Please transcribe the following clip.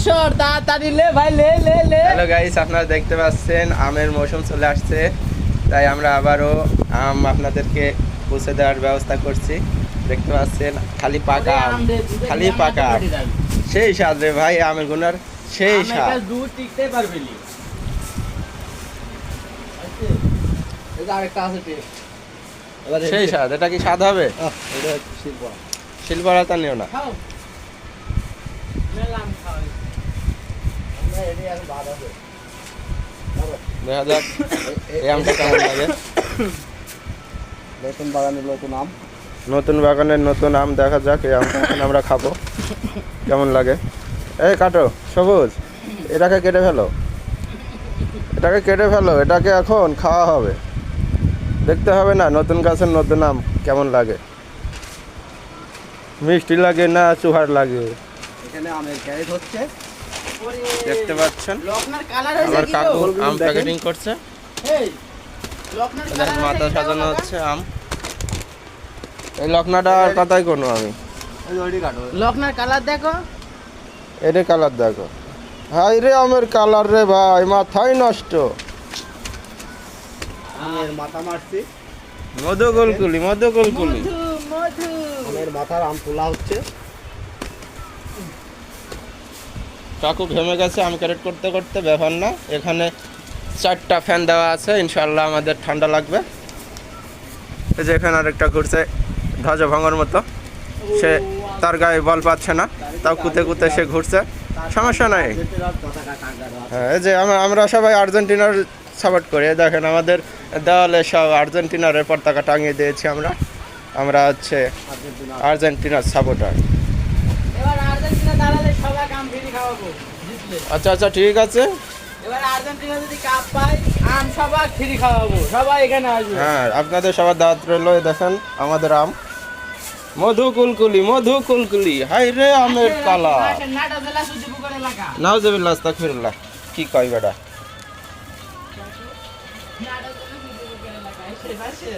সর তাড়াতাড়ি লে ভাই লে লে লে। হ্যালো গাইস, আপনারা দেখতে পাচ্ছেন আমের মৌসুম চলে আসছে, তাই আমরা আবারও আম আপনাদেরকে পৌঁছে দেওয়ার ব্যবস্থা করছি। দেখতে পাচ্ছেন খালি পাকা আম, খালি পাকা আম। সেই স্বাদ রে ভাই, আমের গুনার সেই স্বাদ। দুধ টিকতে পারবি নি। এই যে আরেকটা আছে টেস্ট। সেই স্বাদ। এটা কি স্বাদ হবে? এটা শিলপা। শিলপাড়া তা নিও না। খাও মেলাম খাও। আমরা এডি এখন বাদ আছে। দেখা যাক এই আমটা কেমন লাগে। নতুন বাগানের নতুন আম। নতুন বাগানের নতুন আম, দেখা যাক এই আমটা এখন আমরা খাবো কেমন লাগে। এই কাটো সবুজ, এটাকে কেটে ফেলো, এটাকে কেটে ফেলো, এটাকে এখন খাওয়া হবে। দেখতে হবে না নতুন গাছের নতুন আম কেমন লাগে, মিষ্টি লাগে না চুহার লাগে। এখানে আমের ক্যারেট হচ্ছে। দেখতে পাচ্ছেন লকনার কালার আমার হয়েছে কাকু কি আম প্যাকেটিং করছে। এই লকনার দেখেন কালার মাথা সাজানো হচ্ছে আম। এই লকনাটার কথাই কোনো আমি লকনার কালার দেখো। এর কালার দেখো, হাই রে আমের কালার রে ভাই, মাথাই নষ্ট। আমের মাথা মারছি। মধু গুলকুলি, মধু গুলকুলি। মধু মধু। আমের মাথার আম তোলা হচ্ছে। কাকু ঘেমে গেছে আম ক্যারেট করতে করতে, ব্যাপার না। এখানে 4টা ফ্যান দেওয়া আছে, ইনশাআল্লাহ আমাদের ঠান্ডা লাগবে। এই যে এখানে আরেকটা ঘুরছে ধ্বজা ভাঙার মতো, সে তার গায়ে বল পাচ্ছে না, তাও কুতে কুতে সে ঘুরছে, সমস্যা নাই। হ্যাঁ, এই যে আমরা সবাই আর্জেন্টিনার সাপোর্ট করি। দেখেন আমাদের দেওয়ালে সব আর্জেন্টিনার পতাকা টাঙিয়ে দিয়েছি আমরা। আমরা হচ্ছে আর্জেন্টিনার সাপোর্টার। এবার আর্জেন্টিনা দাঁড়ালে সবাই আম ফ্রি খাওয়াবো জিতলে। আচ্ছা আচ্ছা, ঠিক আছে। এবার আর্জেন্টিনা যদি কাপ পায় আম সবাই ফ্রি খাওয়াবো, সবাই এখানে আসবে। হ্যাঁ, আপনাদের সবার দাওয়াত রইল। দেখেন আমাদের আম মধু কুলকুলি, মধু কুলকুলি। হাই রে আমের কালা। নাটা জেলা সুজিপুকুর এলাকা। নাউজুবিল্লাহ আস্তাগফিরুল্লাহ। কি কয় বেটা? নাটা জেলা সুজিপুকুর এলাকা এসে পাশে